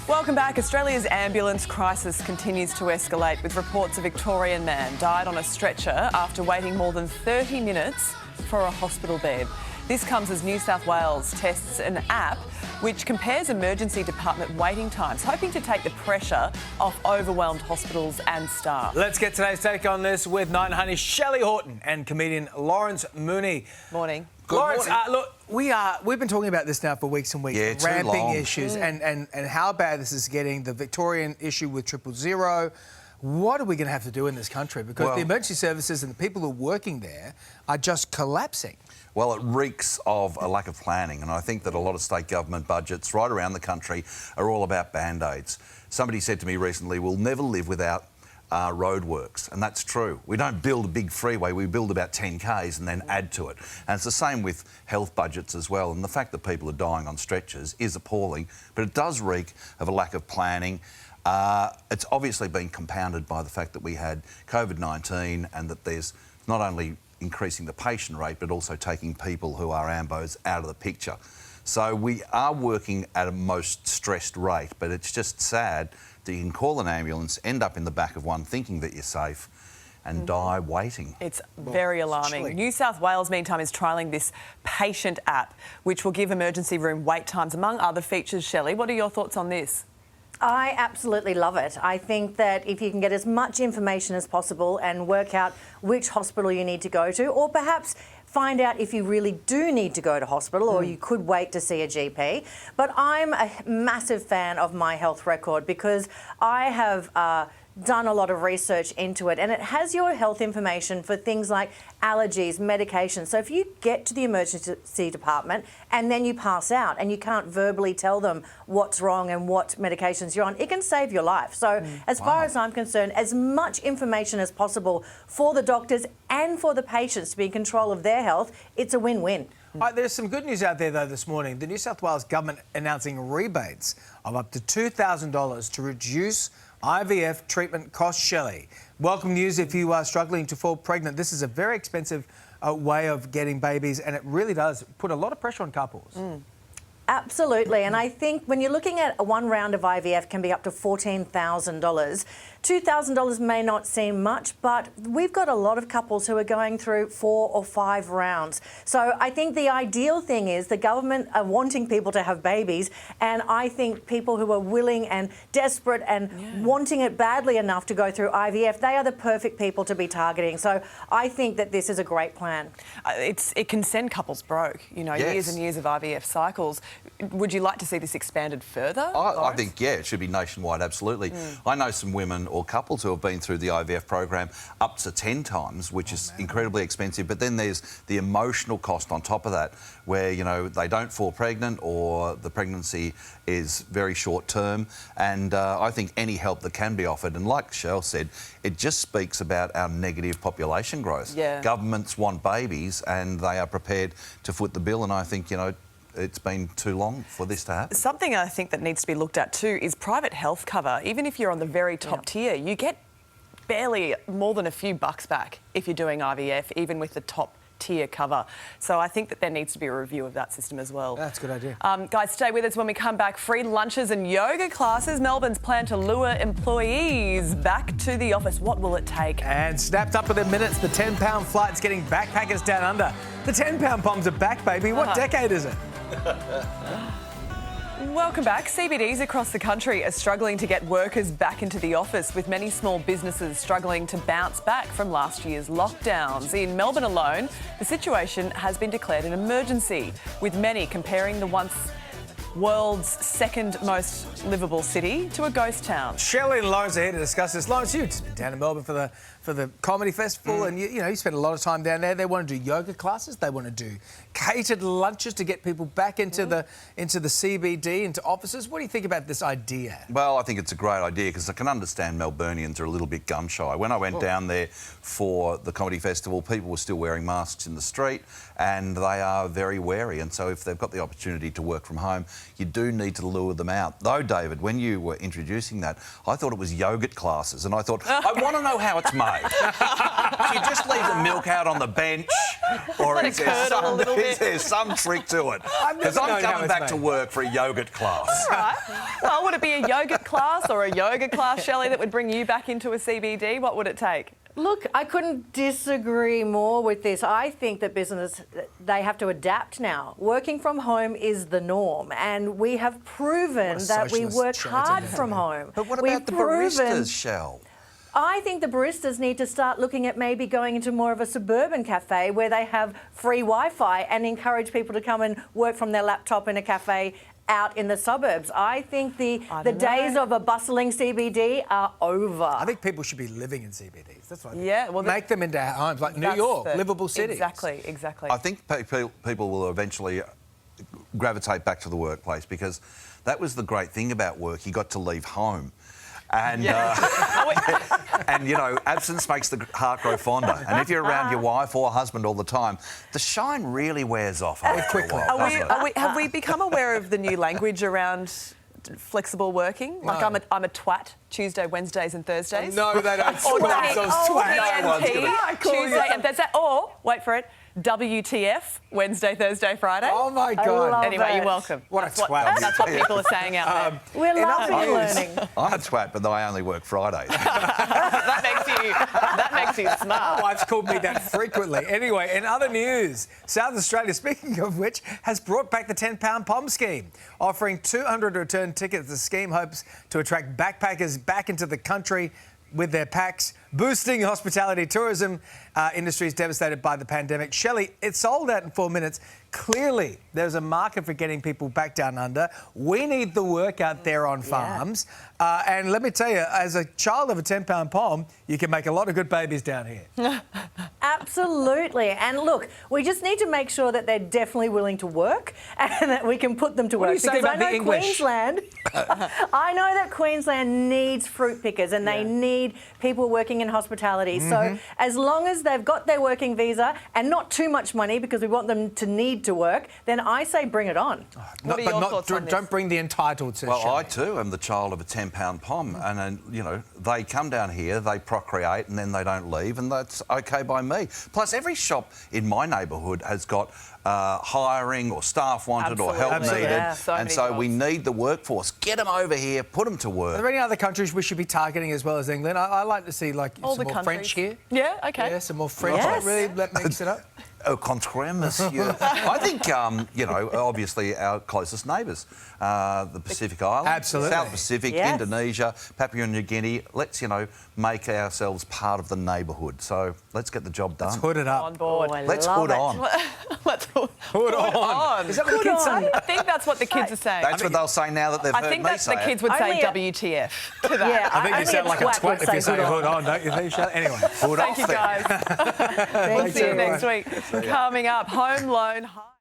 Welcome back. Australia's ambulance crisis continues to escalate, with reports a Victorian man died on a stretcher after waiting more than 30 minutes for a hospital bed. This comes as New South Wales tests an app which compares emergency department waiting times, hoping to take the pressure off overwhelmed hospitals and staff. Let's get today's take on this with Nine Honey's Shelley Horton and comedian Lawrence Mooney. Morning. Lawrence, look, we've been talking about this now for weeks and weeks. Yeah, ramping issues and how bad this is getting. The Victorian issue with 000. What are we going to have to do in this country? Because the emergency services and the people who are working there are just collapsing. Well, it reeks of a lack of planning, and I think that a lot of state government budgets right around the country are all about Band-Aids. Somebody said to me recently, we'll never live without roadworks, and that's true. We don't build a big freeway, we build about 10 Ks and then add to it. And it's the same with health budgets as well, and the fact that people are dying on stretchers is appalling, but it does reek of a lack of planning. It's obviously been compounded by the fact that we had COVID-19 and that there's not only increasing the patient rate but also taking people who are ambos out of the picture. So we are working at a most stressed rate, but it's just sad that you can call an ambulance, end up in the back of one thinking that you're safe and die waiting. It's very alarming. New South Wales, meantime, is trialling this Patient App, which will give emergency room wait times, among other features. Shelley, what are your thoughts on this? I absolutely love it. I think that if you can get as much information as possible and work out which hospital you need to go to, or perhaps find out if you really do need to go to hospital or you could wait to see a GP. But I'm a massive fan of My Health Record because I have done a lot of research into it, and it has your health information for things like allergies, medications. So if you get to the emergency department and then you pass out and you can't verbally tell them what's wrong and what medications you're on, it can save your life. So as far as I'm concerned, as much information as possible for the doctors and for the patients to be in control of their health, it's a win-win. There's some good news out there, though, this morning. The New South Wales government announcing rebates of up to $2,000 to reduce IVF treatment costs. Shelley, welcome news if you are struggling to fall pregnant. This is a very expensive way of getting babies, and it really does put a lot of pressure on couples. Absolutely, and I think when you're looking at one round of IVF can be up to $14,000. $2,000 may not seem much, but we've got a lot of couples who are going through 4 or 5 rounds. So I think the ideal thing is the government are wanting people to have babies, and I think people who are willing and desperate and wanting it badly enough to go through IVF, they are the perfect people to be targeting. So I think that this is a great plan. It can send couples broke, you know, years and years of IVF cycles. Would you like to see this expanded further? I think, it should be nationwide, absolutely. I know some women or couples who have been through the IVF program up to 10 times, which is incredibly expensive. But then there's the emotional cost on top of that, where, you know, they don't fall pregnant or the pregnancy is very short term. And I think any help that can be offered, and like Shell said, it just speaks about our negative population growth. Governments want babies and they are prepared to foot the bill, and I think, you know, it's been too long for this to happen. Something I think that needs to be looked at too is private health cover. Even if you're on the very top tier, you get barely more than a few bucks back if you're doing IVF, even with the top tier cover. So I think that there needs to be a review of that system as well. That's a good idea. Guys, stay with us when we come back. Free lunches and yoga classes. Melbourne's plan to lure employees back to the office. What will it take? And snapped up within minutes, the £10 flight's getting backpackers down under. The 10 Pound Poms are back, baby. What decade is it? Welcome back. CBDs across the country are struggling to get workers back into the office, with many small businesses struggling to bounce back from last year's lockdowns. In Melbourne alone, the situation has been declared an emergency, with many comparing the once world's second most livable city to a ghost town. Shelley and Lawrence are here to discuss this. Lawrence, you've just been down in Melbourne for the comedy festival, and you know you spent a lot of time down there. They want to do yoga classes. They want to do catered lunches to get people back into the CBD, into offices. What do you think about this idea? Well, I think it's a great idea because I can understand Melburnians are a little bit gun shy. When I went down there for the comedy festival, people were still wearing masks in the street, and they are very wary. And so if they've got the opportunity to work from home, you do need to lure them out. Though, David, when you were introducing that, I thought it was yogurt classes, and I thought, I want to know how it's made. Do you just leave the milk out on the bench? Or Let it curdle a little bit. There's some trick to it. I've Because never I'm known how coming it's back to made. work for a yogurt class. Right. Well, would it be a yogurt class or a yoga class, Shelley, that would bring you back into a CBD? What would it take? Look, I couldn't disagree more with this. I think that business, they have to adapt now. Working from home is the norm, and we have proven that we socialist work show hard it's in from there. home. But what We've about the proven- baristas, Shell? I think the baristas need to start looking at maybe going into more of a suburban cafe where they have free Wi-Fi and encourage people to come and work from their laptop in a cafe out in the suburbs. I think the days of a bustling CBD are over. I think people should be living in CBDs. That's what I think. Yeah, well, make them into homes like New That's York, the- livable cities. Exactly. I think people will eventually gravitate back to the workplace because that was the great thing about work. You got to leave home. And, and, you know, absence makes the heart grow fonder. And if you're around your wife or husband all the time, the shine really wears off after a while, doesn't it? Have we become aware of the new language around flexible working? Like No. I'm a twat Tuesday, Wednesdays and Thursdays. No, they don't Or swear themselves twats. No one's TNT, gonna- Tuesday and Thursday. Or, wait for it, WTF, Wednesday, Thursday, Friday. Oh my I God. love Anyway, it. you're welcome. What a That's twat. That's what people are saying out there. We're In laughing other and news- learning. I'm a twat, but I only work Fridays. That makes you smart. My wife's called me that frequently. Anyway, in other news, South Australia, speaking of which, has brought back the £10 POM scheme, offering 200 return tickets. The scheme hopes to attract backpackers back into the country with their packs, boosting hospitality tourism industries devastated by the pandemic. Shelley, it sold out in 4 minutes. Clearly, there's a market for getting people back down under. We need the work out there on farms. And let me tell you, as a child of a £10 POM, you can make a lot of good babies down here. Absolutely. And look, we just need to make sure that they're definitely willing to work and that we can put them to What do work. you say Because about I know the English? Queensland, I know that Queensland needs fruit pickers and they need people working in hospitality. So as long as they've got their working visa and not too much money because we want them to need to work, then I say bring it on. What are your thoughts on this? Don't bring the entitled, says Well, Shelley. I too am the child of a £10 POM, and you know, they come down here, they procreate, and then they don't leave, and that's okay by me. Plus, every shop in my neighbourhood has got hiring or staff wanted or help Absolutely. needed, Yeah. So and many so we jobs. need the workforce. Get them over here, put them to Are work. there any other countries we should be targeting as well as England? I like to see like All some the more French countries. here. Yeah, okay. Yeah, some more French. Yes. Really, let mix it up. Au contraire, monsieur. I think, you know, obviously our closest neighbours, the Pacific Islands, Absolutely. South Pacific, Yes. Indonesia, Papua New Guinea. Let's, you know, make ourselves part of the neighbourhood. So let's get the job done. Hood it On up. board. Oh, I Let's love hood it. on. Let's hood on. Is that what the kids say? I think that's what the kids are saying. That's what they'll say now that they've I heard think me that say the it. kids would say Only a- WTF to that. Yeah, I think you only sound like a would twat if you say good hood on. on, don't you think, Shelley? Anyway. Hood Thank off you, then. guys. We'll see you next week. Coming up, home loan.